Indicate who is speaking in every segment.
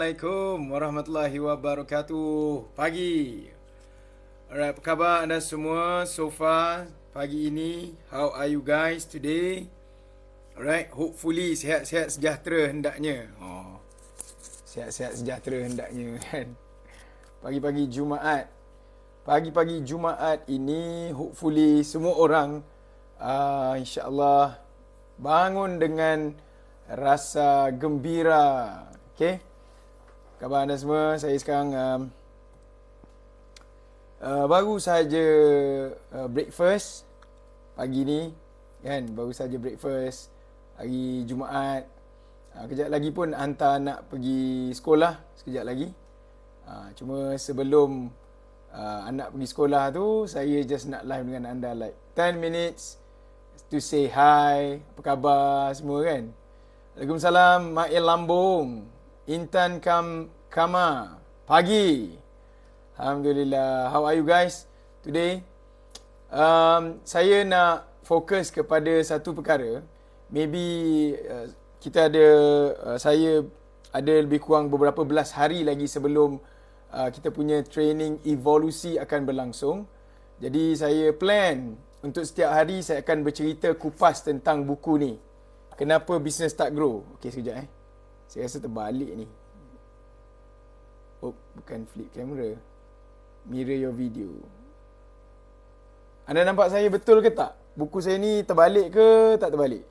Speaker 1: Assalamualaikum warahmatullahi wabarakatuh. Pagi. Alright, apa khabar anda semua so far pagi ini? How are you guys today? Alright, hopefully sihat-sihat sejahtera hendaknya. Sihat-sihat sejahtera hendaknya kan. Pagi-pagi Jumaat. Pagi-pagi Jumaat ini hopefully semua orang insya-Allah bangun dengan rasa gembira. Okay? Khabar anda semua, saya sekarang baru saja breakfast pagi ni kan, baru saja breakfast hari Jumaat. Kejap lagi pun hantar anak pergi sekolah sekejap lagi. Cuma sebelum anak pergi sekolah tu, saya just nak live dengan anda like 10 minutes to say hi, apa khabar semua kan. Waalaikumsalam Mail Lambung, Intan Kama, pagi. Alhamdulillah. How are you guys today? Saya nak fokus kepada satu perkara. Maybe kita ada, saya ada lebih kurang beberapa belas hari lagi sebelum kita punya training evolusi akan berlangsung. Jadi saya plan untuk setiap hari saya akan bercerita kupas tentang buku ni. Kenapa Business Start Grow. Okey, sekejap Saya rasa terbalik ni. Oh, bukan flip camera. Mirror your video. Anda nampak saya betul ke tak? Buku saya ni terbalik ke tak terbalik?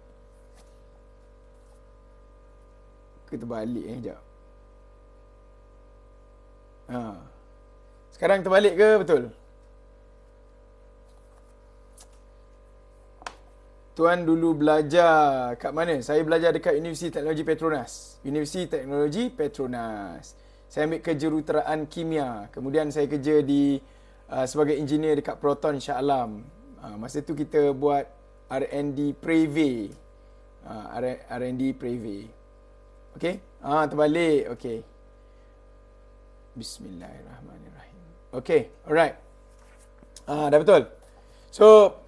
Speaker 1: Ke terbalik sekejap. Sekarang terbalik ke betul? Tuan dulu belajar kat mana? Saya belajar dekat Universiti Teknologi Petronas. Universiti Teknologi Petronas. Saya ambil kejuruteraan kimia. Kemudian saya kerja di sebagai engineer dekat Proton Shah Alam. Masa tu kita buat R&D Preve. R&D Preve. Okey? Terbalik. Okey. Bismillahirrahmanirrahim. Okey, alright. Dah betul. So,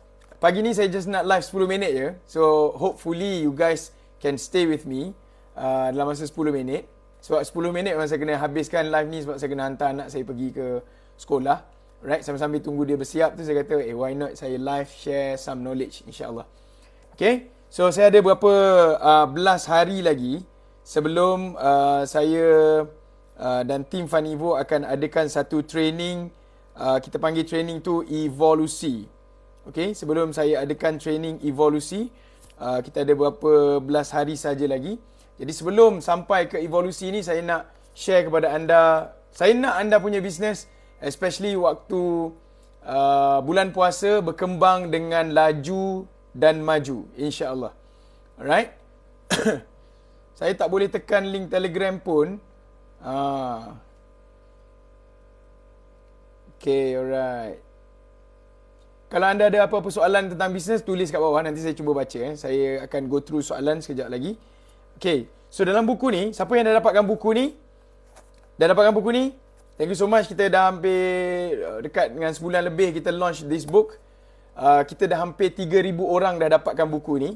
Speaker 1: pagi ni saya just nak live 10 minit je. So, hopefully you guys can stay with me dalam masa 10 minit. Sebab 10 minit memang saya kena habiskan live ni sebab saya kena hantar anak saya pergi ke sekolah. Right, sambil-sambil tunggu dia bersiap tu saya kata, why not saya live share some knowledge insya-Allah. Okay, so saya ada berapa belas hari lagi sebelum saya dan tim Fanivo akan adakan satu training. Kita panggil training tu evolusi. Okay, sebelum saya adakan training evolusi, kita ada berapa belas hari saja lagi. Jadi sebelum sampai ke evolusi ni, saya nak share kepada anda. Saya nak anda punya bisnes, especially waktu bulan puasa, berkembang dengan laju dan maju, insya-Allah. Alright. Saya tak boleh tekan link Telegram pun. Okay, alright. Kalau anda ada apa-apa soalan tentang bisnes, tulis kat bawah. Nanti saya cuba baca. Saya akan go through soalan sekejap lagi. Okay, so dalam buku ni, siapa yang dah dapatkan buku ni? Dah dapatkan buku ni? Thank you so much. Kita dah hampir dekat dengan sebulan lebih kita launch this book. Kita dah hampir 3,000 orang dah dapatkan buku ni.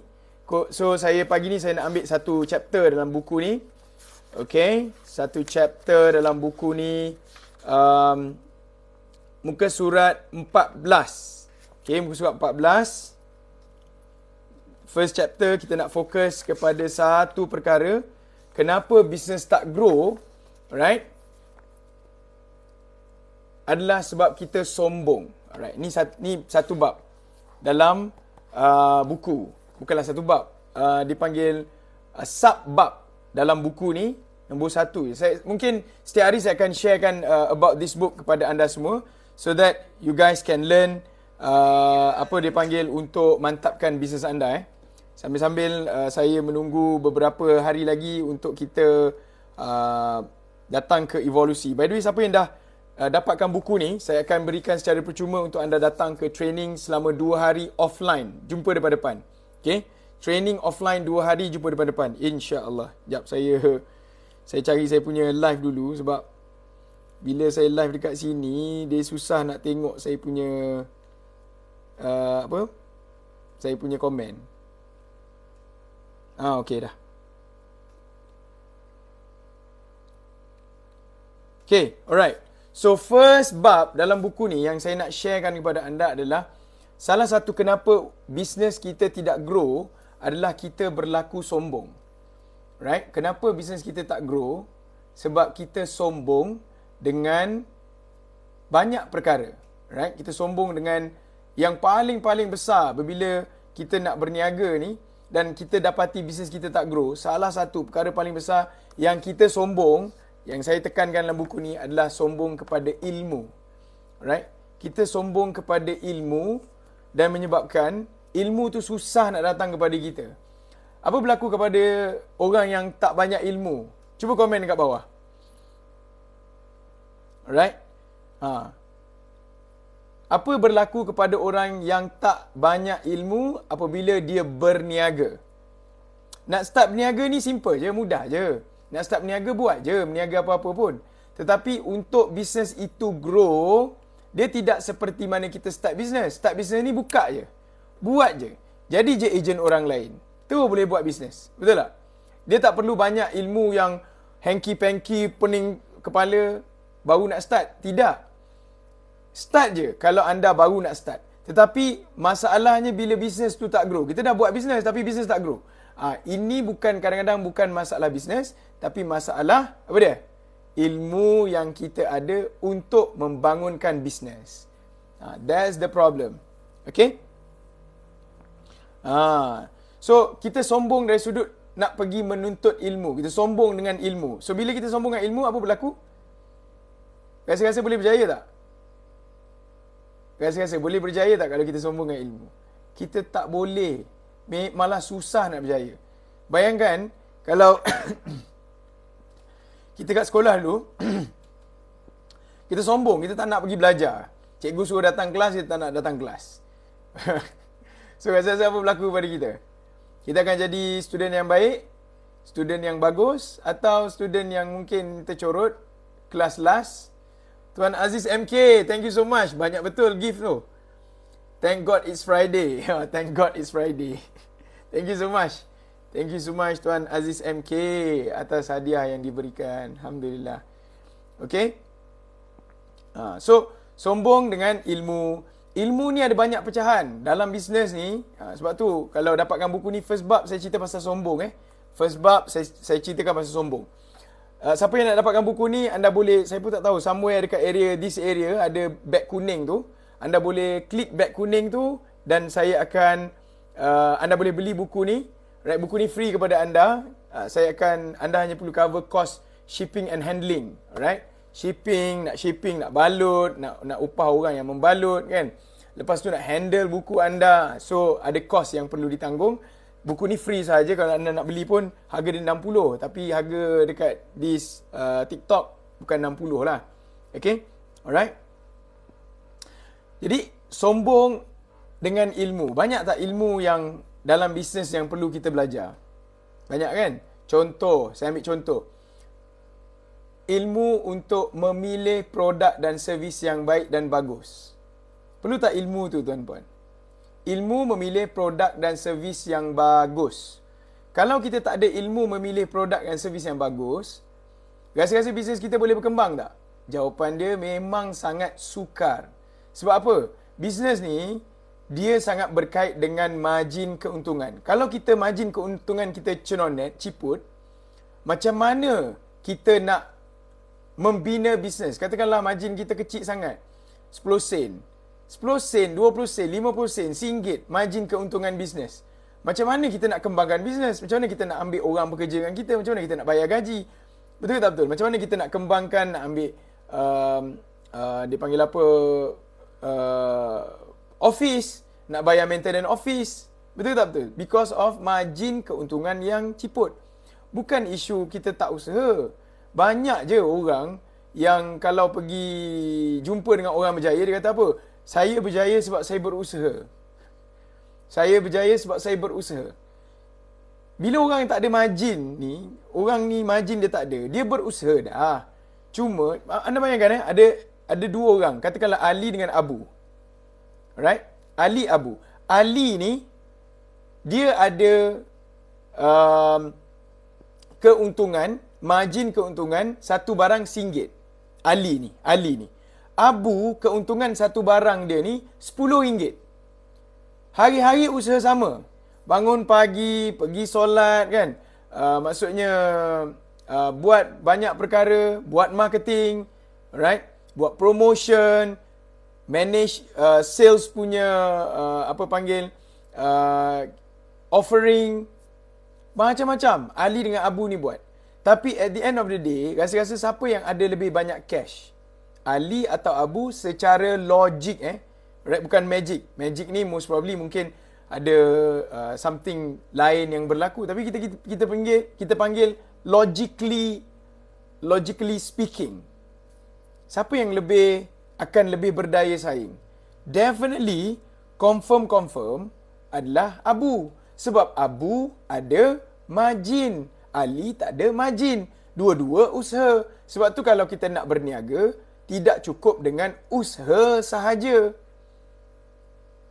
Speaker 1: So saya pagi ni saya nak ambil satu chapter dalam buku ni. Okay, satu chapter dalam buku ni. Muka surat 14. Okay, muka surat 14. First chapter kita nak fokus kepada satu perkara. Kenapa Business Start Grow, alright, adalah sebab kita sombong. Alright, ni satu bab dalam buku. Bukanlah satu bab. Dipanggil sub bab dalam buku ni. Nombor 1. Mungkin setiap hari saya akan sharekan about this book kepada anda semua. So that you guys can learn apa dia panggil untuk mantapkan bisnes anda. Sambil-sambil saya menunggu beberapa hari lagi untuk kita datang ke evolusi. By the way, siapa yang dah dapatkan buku ni, saya akan berikan secara percuma untuk anda datang ke training selama 2 hari offline. Jumpa depan-depan. Okay? Training offline 2 hari, jumpa depan-depan. InsyaAllah. Sekejap, saya cari saya punya live dulu sebab bila saya live dekat sini, dia susah nak tengok saya punya saya punya komen. Okey dah. Okay, alright. So first bab dalam buku ni yang saya nak sharekan kepada anda adalah salah satu kenapa bisnes kita tidak grow adalah kita berlaku sombong. Right? Kenapa bisnes kita tak grow? Sebab kita sombong dengan banyak perkara. Right? Kita sombong dengan yang paling-paling besar apabila kita nak berniaga ni dan kita dapati bisnes kita tak grow. Salah satu perkara paling besar yang kita sombong, yang saya tekankan dalam buku ni adalah sombong kepada ilmu. Right? Kita sombong kepada ilmu dan menyebabkan ilmu tu susah nak datang kepada kita. Apa berlaku kepada orang yang tak banyak ilmu? Cuba komen dekat bawah. Alright? Apa berlaku kepada orang yang tak banyak ilmu apabila dia berniaga? Nak start berniaga ni simple je, mudah je. Nak start berniaga, buat je. Berniaga apa-apa pun. Tetapi untuk bisnes itu grow, dia tidak seperti mana kita start bisnes. Start bisnes ni buka je. Buat je. Jadi je ejen orang lain. Tu boleh buat bisnes. Betul tak? Dia tak perlu banyak ilmu yang hanky-panky, pening kepala, baru nak start. Tidak. Start je kalau anda baru nak start. Tetapi masalahnya bila bisnes tu tak grow. Kita dah buat bisnes tapi bisnes tak grow. Ini bukan kadang-kadang bukan masalah bisnes, tapi masalah apa dia? Ilmu yang kita ada untuk membangunkan bisnes. That's the problem. Okay? So kita sombong dari sudut nak pergi menuntut ilmu. Kita sombong dengan ilmu. So bila kita sombong dengan ilmu, apa berlaku? Rasa-rasa boleh berjaya tak? Rasa-rasa boleh berjaya tak kalau kita sombong dengan ilmu? Kita tak boleh. Malah susah nak berjaya. Bayangkan kalau kita kat sekolah dulu kita sombong, kita tak nak pergi belajar. Cikgu suruh datang kelas, kita tak nak datang kelas. So rasa-rasa apa berlaku pada kita? Kita akan jadi student yang baik, student yang bagus, atau student yang mungkin tercorot, kelas last. Tuan Aziz MK, thank you so much. Banyak betul gift tu. Thank God it's Friday. Thank God it's Friday. Thank you so much. Thank you so much Tuan Aziz MK atas hadiah yang diberikan. Alhamdulillah. Okay. So, sombong dengan ilmu. Ilmu ni ada banyak pecahan dalam bisnes ni. Sebab tu, kalau dapatkan buku ni, first bab saya cerita pasal sombong. First bab saya ceritakan pasal sombong. Siapa yang nak dapatkan buku ni, anda boleh, saya pun tak tahu, somewhere dekat this area, ada beg kuning tu. Anda boleh klik beg kuning tu dan saya akan, anda boleh beli buku ni. Right, buku ni free kepada anda. Anda hanya perlu cover cost shipping and handling. Alright? Shipping, nak balut, nak upah orang yang membalut kan. Lepas tu nak handle buku anda. So ada cost yang perlu ditanggung. Buku ni free saja, kalau anda nak beli pun harga dia 60, tapi harga dekat this TikTok bukan 60 lah. Okay? Alright? Jadi sombong dengan ilmu. Banyak tak ilmu yang dalam bisnes yang perlu kita belajar? Banyak kan? Contoh, saya ambil contoh. Ilmu untuk memilih produk dan servis yang baik dan bagus. Perlu tak ilmu tu tuan-puan? Ilmu memilih produk dan servis yang bagus. Kalau kita tak ada ilmu memilih produk dan servis yang bagus, rasa-rasa bisnes kita boleh berkembang tak? Jawapan dia memang sangat sukar. Sebab apa? Bisnes ni, dia sangat berkait dengan margin keuntungan. Kalau kita margin keuntungan kita cenonet, ciput, macam mana kita nak membina bisnes? Katakanlah margin kita kecil sangat. 10 sen. 10 sen, 20 sen, 50 sen, RM1 margin keuntungan bisnes. Macam mana kita nak kembangkan bisnes? Macam mana kita nak ambil orang bekerja dengan kita? Macam mana kita nak bayar gaji? Betul ke tak betul? Macam mana kita nak kembangkan, nak ambil, dia panggil apa, office, nak bayar maintenance office. Betul tak betul? Because of margin keuntungan yang ciput. Bukan isu kita tak usaha. Banyak je orang yang kalau pergi jumpa dengan orang berjaya, dia kata apa? Saya berjaya sebab saya berusaha. Saya berjaya sebab saya berusaha. Bila orang yang tak ada margin ni, orang ni margin dia tak ada, dia berusaha dah. Cuma, anda bayangkan ada dua orang. Katakanlah Ali dengan Abu. Alright? Ali, Abu. Ali ni, dia ada keuntungan, margin keuntungan, satu barang RM1. Ali ni. Abu, keuntungan satu barang dia ni RM10. Hari-hari usaha sama. Bangun pagi, pergi solat kan. Maksudnya buat banyak perkara, buat marketing, right? Buat promotion, manage sales punya offering, macam-macam Ali dengan Abu ni buat. Tapi at the end of the day, rasa-rasa siapa yang ada lebih banyak cash? Ali atau Abu secara logik right? Bukan magic. Magic ni most probably mungkin ada something lain yang berlaku, tapi kita panggil logically speaking. Siapa yang akan lebih berdaya saing? Definitely confirm adalah Abu. Sebab Abu ada margin, Ali tak ada margin. Dua-dua usaha. Sebab tu kalau kita nak berniaga, tidak cukup dengan usaha sahaja.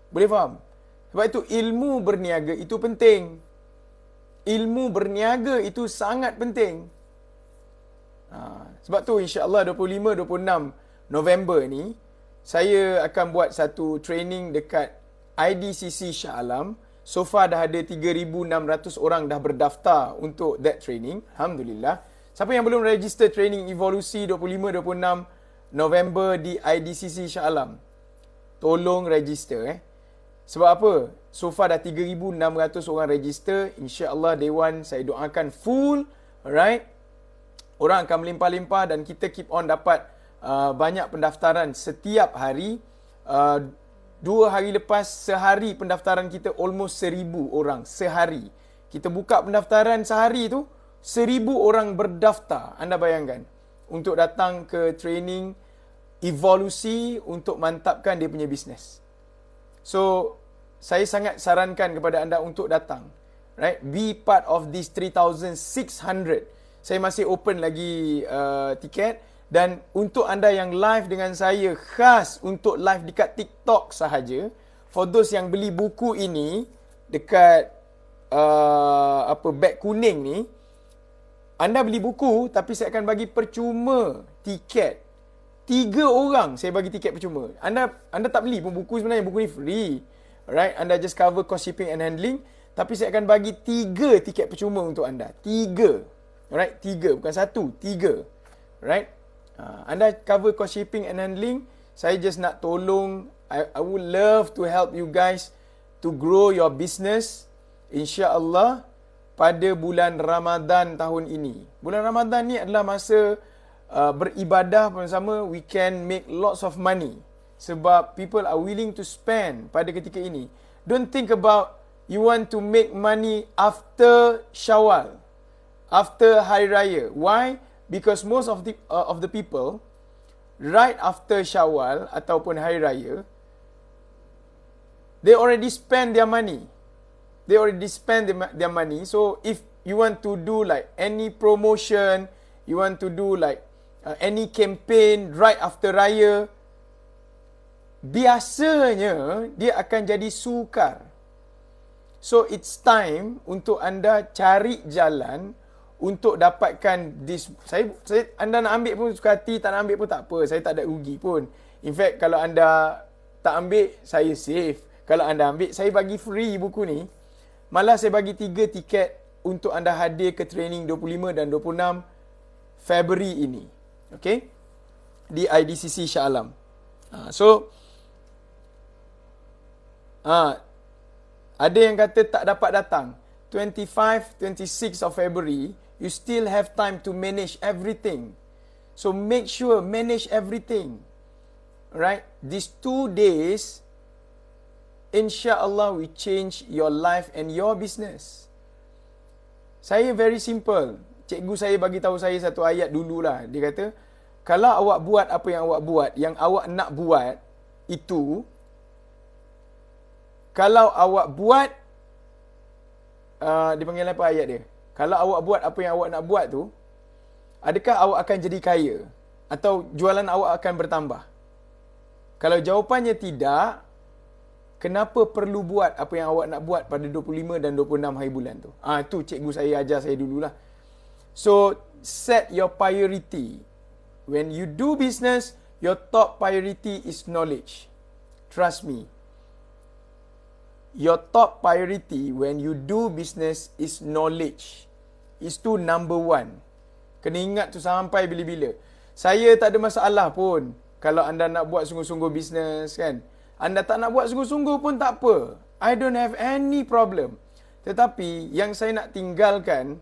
Speaker 1: Boleh faham? Sebab itu ilmu berniaga itu penting. Ilmu berniaga itu sangat penting. Sebab tu insya-Allah 25-26 November ni saya akan buat satu training dekat IDCC Shah Alam. So far dah ada 3,600 orang dah berdaftar untuk that training. Alhamdulillah. Siapa yang belum register training evolusi 25-26 November di IDCC Shah Alam, tolong register Sebab apa? So far dah 3,600 orang register. InsyaAllah Day One saya doakan full. Alright. Orang akan melimpah-limpah dan kita keep on dapat banyak pendaftaran setiap hari. 2 hari lepas, sehari pendaftaran kita almost 1,000 orang sehari. Kita buka pendaftaran sehari tu, 1,000 orang berdaftar. Anda bayangkan. Untuk datang ke training evolusi untuk mantapkan dia punya bisnes. So, saya sangat sarankan kepada anda untuk datang. Right? Be part of this 3,600. Saya masih open lagi tiket. Dan untuk anda yang live dengan saya, khas untuk live dekat TikTok sahaja, for those yang beli buku ini dekat beg kuning ni, anda beli buku tapi saya akan bagi percuma tiket. 3 orang saya bagi tiket percuma. Anda tak beli pun buku, sebenarnya buku ni free. Alright, anda just cover cost shipping and handling, tapi saya akan bagi 3 tiket percuma untuk anda. 3. Alright, 3 bukan 1, 3. Alright. Anda cover cost shipping and handling. Saya just nak tolong. I would love to help you guys to grow your business. InsyaAllah pada bulan Ramadan tahun ini. Bulan Ramadan ni adalah masa beribadah bersama. We can make lots of money. Sebab people are willing to spend pada ketika ini. Don't think about you want to make money after Syawal, after Hari Raya. Why? Because most of the people right after Syawal ataupun Hari Raya, they already spend their money. They already spend their money. So if you want to do like any promotion, you want to do like any campaign right after Raya, biasanya dia akan jadi sukar. So it's time untuk anda cari jalan untuk dapatkan this. Anda nak ambil pun suka hati, tak nak ambil pun tak apa. Saya tak ada rugi pun. In fact, kalau anda tak ambil, saya save. Kalau anda ambil, saya bagi free buku ni. Malah saya bagi 3 tiket untuk anda hadir ke training 25 dan 26 Februari ini. Okay? Di IDCC Shah Alam. Ada yang kata tak dapat datang. 25, 26 of February, you still have time to manage everything. So make sure manage everything. Right? These 2 days, insya-Allah we change your life and your business. Saya very simple. Cikgu saya bagi tahu saya satu ayat dululah. Dia kata, kalau awak buat apa yang awak buat, yang awak nak buat itu, kalau awak buat dia panggil apa ayat dia? Kalau awak buat apa yang awak nak buat tu, adakah awak akan jadi kaya? Atau jualan awak akan bertambah? Kalau jawapannya tidak, kenapa perlu buat apa yang awak nak buat pada 25 dan 26 hari bulan tu? Itu cikgu saya ajar saya dululah. So, set your priority. when you do business, your top priority is knowledge. Trust me. Your top priority when you do business is knowledge. Itu number one. Kena ingat tu sampai bila-bila. Saya tak ada masalah pun kalau anda nak buat sungguh-sungguh bisnes kan. Anda tak nak buat sungguh-sungguh pun tak apa. I don't have any problem. Tetapi yang saya nak tinggalkan,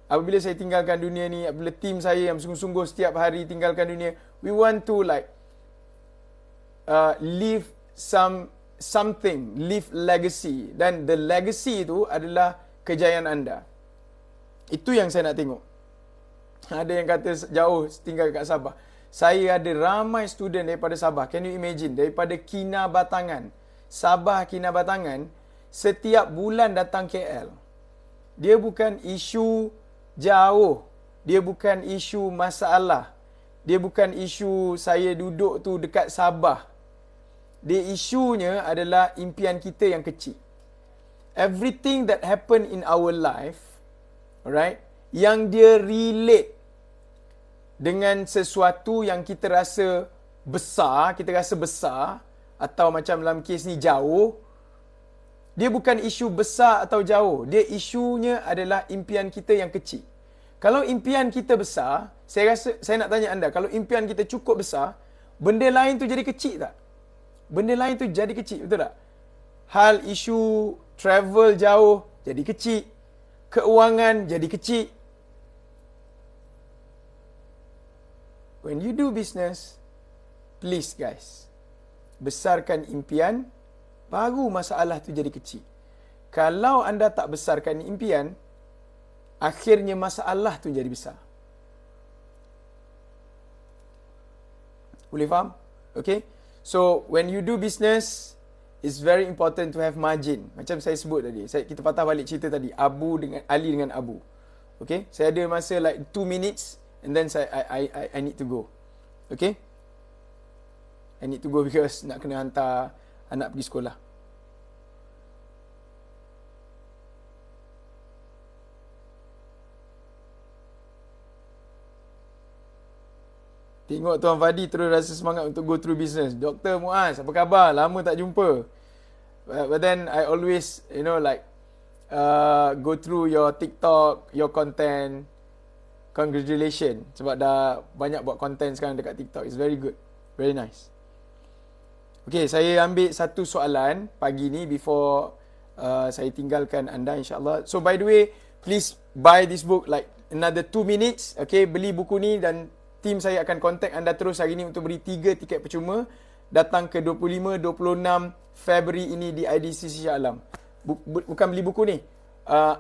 Speaker 1: apabila saya tinggalkan dunia ni, apabila tim saya yang sungguh-sungguh setiap hari tinggalkan dunia, we want to like leave something, leave legacy. Dan the legacy itu adalah kejayaan anda. Itu yang saya nak tengok. Ada yang kata jauh tinggal kat Sabah. Saya ada ramai student daripada Sabah. Can you imagine? Daripada Kinabatangan. Sabah Kinabatangan. Setiap bulan datang KL. Dia bukan isu jauh. Dia bukan isu masalah. Dia bukan isu saya duduk tu dekat Sabah. Dia isunya adalah impian kita yang kecil. Everything that happen in our life, alright, yang dia relate dengan sesuatu yang kita rasa besar, atau macam dalam kes ni jauh, dia bukan isu besar atau jauh. Dia isunya adalah impian kita yang kecil. Kalau impian kita besar, saya nak tanya anda, kalau impian kita cukup besar, benda lain tu jadi kecil tak? Benda lain tu jadi kecil, betul tak? Hal isu travel jauh jadi kecil. Keuangan jadi kecil. When you do business, please guys, besarkan impian, baru masalah tu jadi kecil. Kalau anda tak besarkan impian, akhirnya masalah tu jadi besar. Boleh faham? Okay? So, when you do business, it's very important to have margin. Macam saya sebut tadi. Kita patah balik cerita tadi. Ali dengan Abu. Okay? Saya ada masa like 2 minutes and then I need to go. Okay? I need to go because nak kena hantar anak pergi sekolah. Tengok Tuan Fadi terus rasa semangat untuk go through business. Dr. Muaz, apa khabar? Lama tak jumpa. But then I always, go through your TikTok, your content. Congratulations. Sebab dah banyak buat content sekarang dekat TikTok. It's very good. Very nice. Okay, saya ambil satu soalan pagi ni before saya tinggalkan anda insyaAllah. So by the way, please buy this book like another 2 minutes. Okay, beli buku ni dan tim saya akan contact anda terus hari ini untuk beri 3 tiket percuma datang ke 25-26 Februari ini di IDC Shah Alam. Bukan beli buku ni.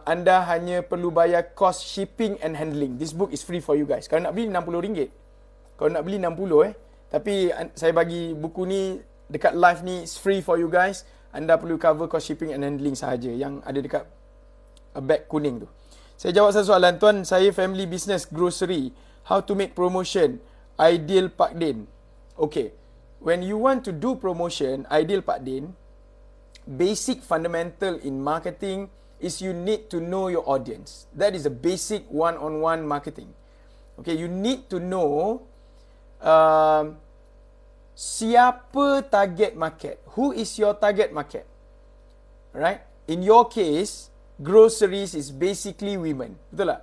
Speaker 1: Anda hanya perlu bayar cost shipping and handling. This book is free for you guys. Kalau nak beli RM60. Kalau nak beli 60 Tapi saya bagi buku ni dekat live ni is free for you guys. Anda perlu cover cost shipping and handling sahaja yang ada dekat bag kuning tu. Saya jawab satu soalan. Tuan, saya family business grocery. How to make promotion? Ideal Pak Din. Okay. When you want to do promotion, Ideal Pak Din, basic fundamental in marketing is you need to know your audience. That is the basic one-on-one marketing. Okay, you need to know siapa target market. Who is your target market? Right? In your case, groceries is basically women. Betul tak?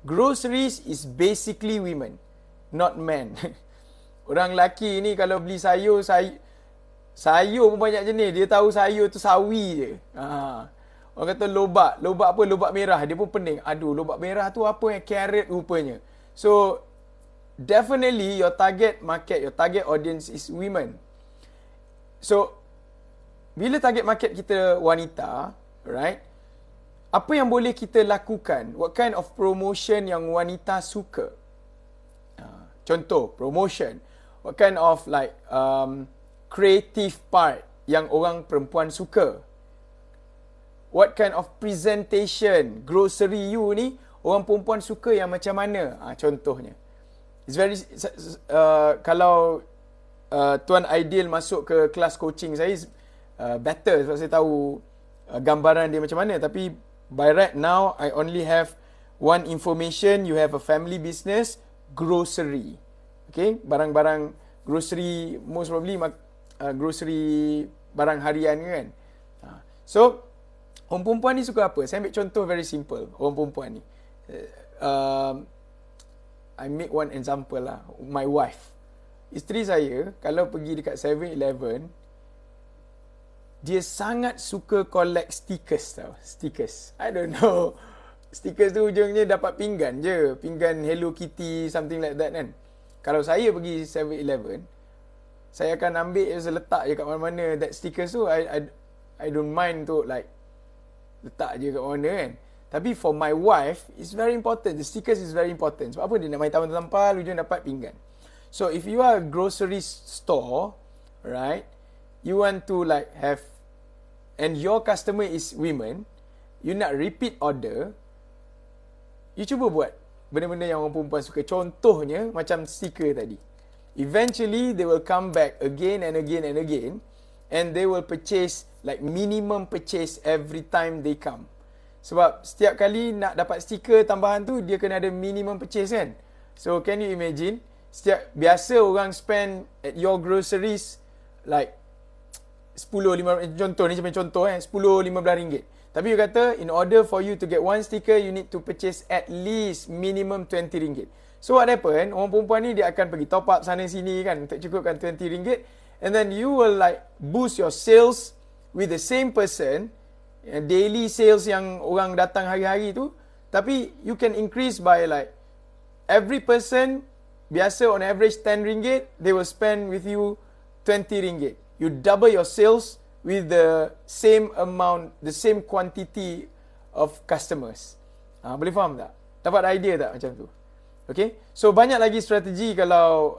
Speaker 1: Groceries is basically women, not men. Orang lelaki ni kalau beli sayur pun banyak jenis. Dia tahu sayur tu sawi je. Orang kata lobak. Lobak apa? Lobak merah. Dia pun pening. Aduh, lobak merah tu apa yang carrot rupanya. So, definitely your target market, your target audience is women. So, bila target market kita wanita, right? Apa yang boleh kita lakukan? What kind of promotion yang wanita suka? Contoh, promotion. What kind of creative part yang orang perempuan suka? What kind of presentation, grocery you ni, orang perempuan suka yang macam mana? Contohnya. It's very, kalau Tuan Ideal masuk ke kelas coaching saya, better sebab saya tahu gambaran dia macam mana. Tapi by right now, I only have one information. You have a family business, grocery. Okay, barang-barang grocery, most probably grocery barang harian kan. So, orang perempuan ni suka apa? Saya ambil contoh very simple. Orang perempuan ni. I make one example lah. My wife. Isteri saya, kalau pergi dekat 7-Eleven, dia sangat suka collect stickers tau. Stickers. I don't know. Stickers tu ujungnya dapat pinggan je. Pinggan Hello Kitty, something like that kan. Kalau saya pergi 7-Eleven, saya akan ambil letak je kat mana-mana that stickers tu. I don't mind tu like letak je kat mana kan. Tapi for my wife, it's very important. The stickers is very important. Sebab apa dia nak main tampal-tampal, ujung dapat pinggan. So if you are a grocery store, right, you want to like have, and your customer is women, you nak repeat order, you cuba buat benda-benda yang orang perempuan suka. Contohnya macam stiker tadi. Eventually, they will come back again and again and again, and they will purchase, like minimum purchase every time they come. Sebab setiap kali nak dapat stiker tambahan tu, dia kena ada minimum purchase kan. So, can you imagine? Biasa orang spend at your groceries like 10-15, contoh ni macam contoh 10-15 ringgit. Tapi you kata, in order for you to get one sticker, you need to purchase at least minimum 20 ringgit. So what happen, orang perempuan ni dia akan pergi top up sana sini kan, untuk cukupkan 20 ringgit. And then you will like boost your sales with the same person, daily sales yang orang datang hari-hari tu. Tapi you can increase by like, every person, biasa on average 10 ringgit, they will spend with you 20 ringgit. You double your sales with the same amount, the same quantity of customers. Boleh faham tak? Dapat idea tak macam tu? Okay, so banyak lagi strategi kalau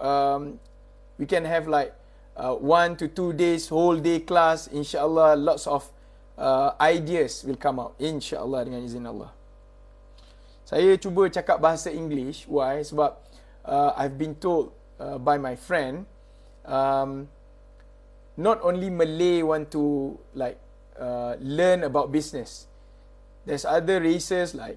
Speaker 1: we can have like 1 to 2 days, whole day class. InsyaAllah lots of ideas will come out. InsyaAllah dengan izin Allah. Saya cuba cakap bahasa English. Why? Sebab I've been told by my friend, not only Malay want to like learn about business. There's other races like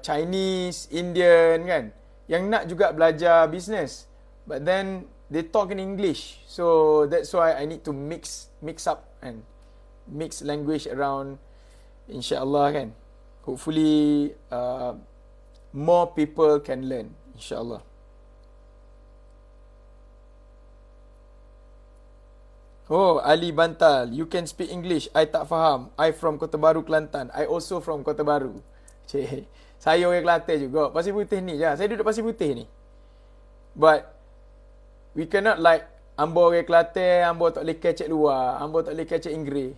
Speaker 1: Chinese, Indian kan, yang nak juga belajar business. But then they talk in English. So that's why I need to mix up and mix language around, insyaAllah kan. Hopefully more people can learn, insyaAllah. Oh, Ali Bantal, you can speak English. I tak faham. I from Kota Baru, Kelantan. I also from Kota Baru. Cik, saya orang Kelantan juga. Pasir Putih ni je. Saya duduk Pasir Putih ni. But we cannot like ambo orang Kelantan, ambo tak boleh kecek luar, ambo tak boleh kecek Inggeris.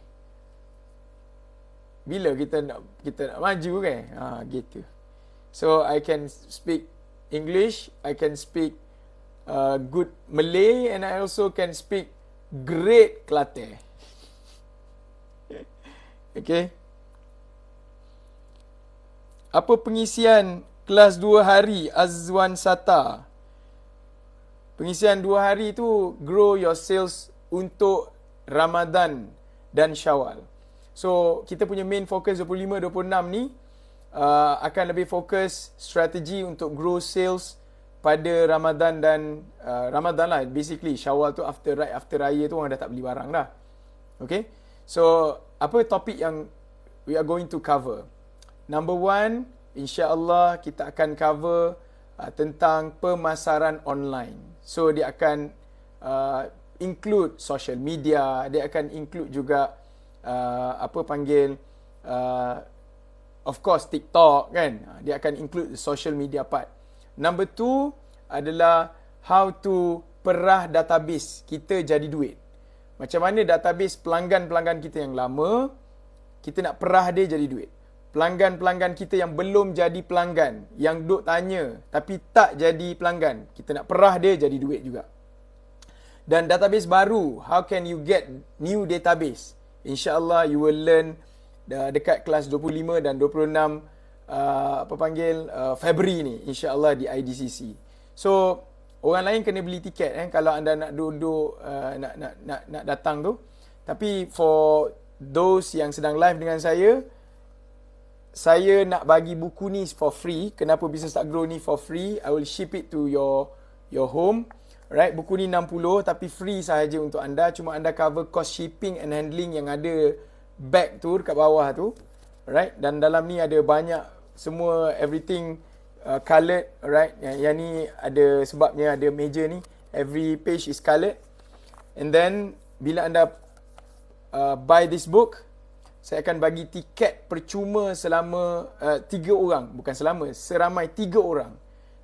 Speaker 1: Bila kita nak maju kan? Gitu. So I can speak English, I can speak good Malay, and I also can speak great Kelantan. Okay. Apa pengisian kelas 2 hari Azwan Sata? Pengisian 2 hari tu grow your sales untuk Ramadan dan Syawal. So, kita punya main focus 25-26 ni akan lebih fokus strategi untuk grow sales pada Ramadan dan Ramadan lah. Basically, Syawal tu right after raya tu orang dah tak beli barang dah. Okay. So, apa topik yang we are going to cover? Number 1, insyaAllah kita akan cover tentang pemasaran online. So, dia akan include social media, dia akan include juga of course TikTok kan. Dia akan include the social media part. Number 2 adalah how to perah database kita jadi duit. Macam mana database pelanggan-pelanggan kita yang lama, kita nak perah dia jadi duit. Pelanggan-pelanggan kita yang belum jadi pelanggan, yang duk tanya tapi tak jadi pelanggan, kita nak perah dia jadi duit juga. Dan database baru, how can you get new database? InsyaAllah you will learn dekat kelas 25 dan 26 Februari ni, insyaAllah di IDCC. So, orang lain kena beli tiket kalau anda nak duduk nak datang tu. Tapi for those yang sedang live dengan saya nak bagi buku ni for free. Kenapa Business Tak Grow ni for free? I will ship it to your your home. Right, buku ni 60 tapi free sahaja untuk anda. Cuma anda cover cost shipping and handling yang ada bag tu dekat bawah tu. Right, dan dalam ni ada banyak semua everything coloured. Right, yang ni ada sebabnya ada meja ni. Every page is coloured. And then bila anda buy this book, saya akan bagi tiket percuma selama 3 orang. Bukan selama, seramai 3 orang.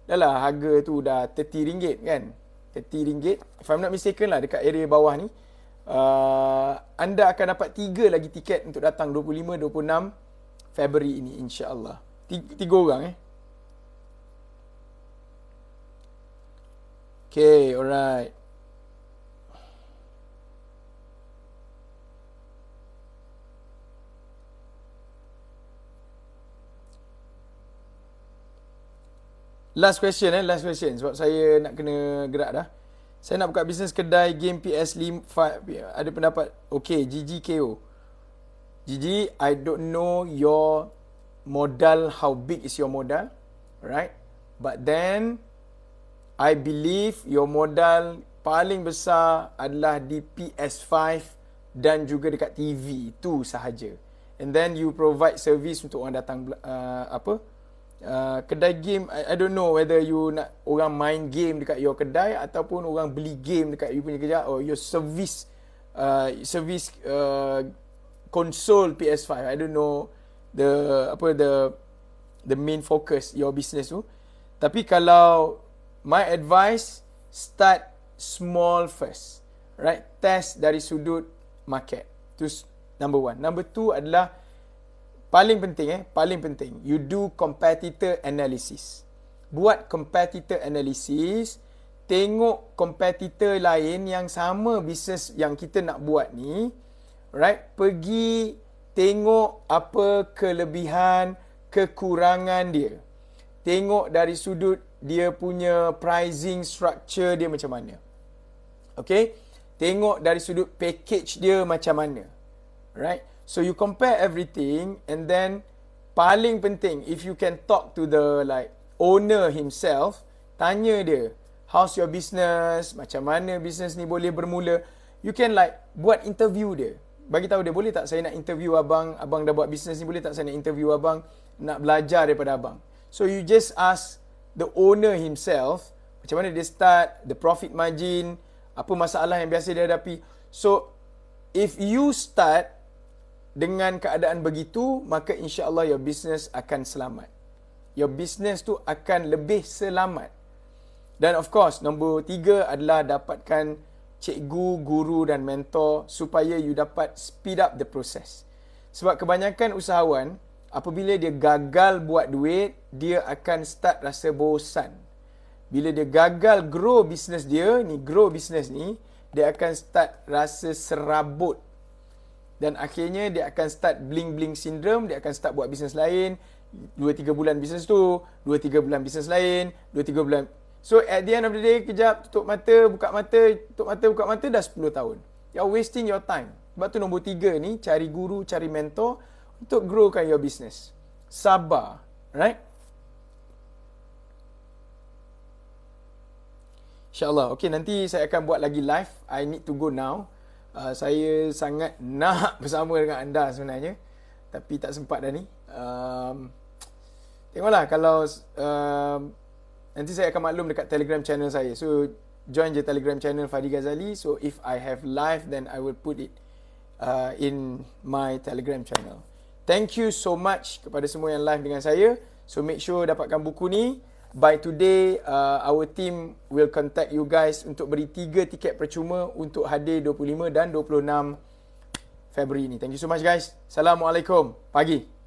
Speaker 1: Dah lah harga tu dah RM30 kan. RM30. If I'm not mistaken lah, dekat area bawah ni. Anda akan dapat 3 lagi tiket untuk datang 25-26 Februari ini, insya-Allah. 3 orang Okay, alright. Last question sebab saya nak kena gerak dah. Saya nak buka bisnes kedai game PS5. Ada pendapat? Okay, GGKO. GG, I don't know your modal, how big is your modal, right? But then I believe your modal paling besar adalah di PS5 dan juga dekat TV. Itu sahaja. And then you provide service untuk orang datang kedai game. I don't know whether you nak orang main game dekat your kedai ataupun orang beli game dekat you punya kedai, or your service console PS5. I don't know the main focus your business tu. Tapi kalau my advice, start small first. Right? Test dari sudut market. Itu number 1. Number 2 adalah paling penting, you do competitor analysis. Buat competitor analysis, tengok competitor lain yang sama bisnes yang kita nak buat ni, right? Pergi tengok apa kelebihan, kekurangan dia. Tengok dari sudut dia punya pricing structure dia macam mana. Okay? Tengok dari sudut package dia macam mana. Right? So you compare everything, and then paling penting, if you can talk to the owner himself, tanya dia, how's your business, macam mana business ni boleh bermula. You can buat interview dia. Bagi tahu dia, boleh tak saya nak interview abang dah buat business ni, boleh tak saya nak interview abang, nak belajar daripada abang. So you just ask the owner himself, macam mana dia start, the profit margin, apa masalah yang biasa dia hadapi. So if you start dengan keadaan begitu, maka insya-Allah your business akan selamat. Your business tu akan lebih selamat. Dan of course, nombor 3 adalah dapatkan cikgu, guru dan mentor supaya you dapat speed up the process. Sebab kebanyakan usahawan, apabila dia gagal buat duit, dia akan start rasa bosan. Bila dia gagal grow business dia, dia akan start rasa serabut. Dan akhirnya dia akan start bling-bling syndrome, dia akan start buat bisnes lain, 2-3 bulan bisnes tu, 2-3 bulan bisnes lain, 2-3 bulan. So at the end of the day, kejap tutup mata, buka mata, tutup mata, buka mata, dah 10 tahun. You're wasting your time. Sebab tu nombor 3 ni, cari guru, cari mentor untuk growkan your business. Sabar, right? InsyaAllah. Okay, nanti saya akan buat lagi live. I need to go now. Saya sangat nak bersama dengan anda sebenarnya, tapi tak sempat dah ni. Tengoklah kalau nanti saya akan maklum dekat Telegram channel saya. So join je Telegram channel Fadi Ghazali. So if I have live, then I will put it in my Telegram channel. Thank you so much kepada semua yang live dengan saya. So make sure dapatkan buku ni. By today, our team will contact you guys untuk beri 3 tiket percuma untuk hadir 25 dan 26 Februari ni. Thank you so much guys. Assalamualaikum. Pagi.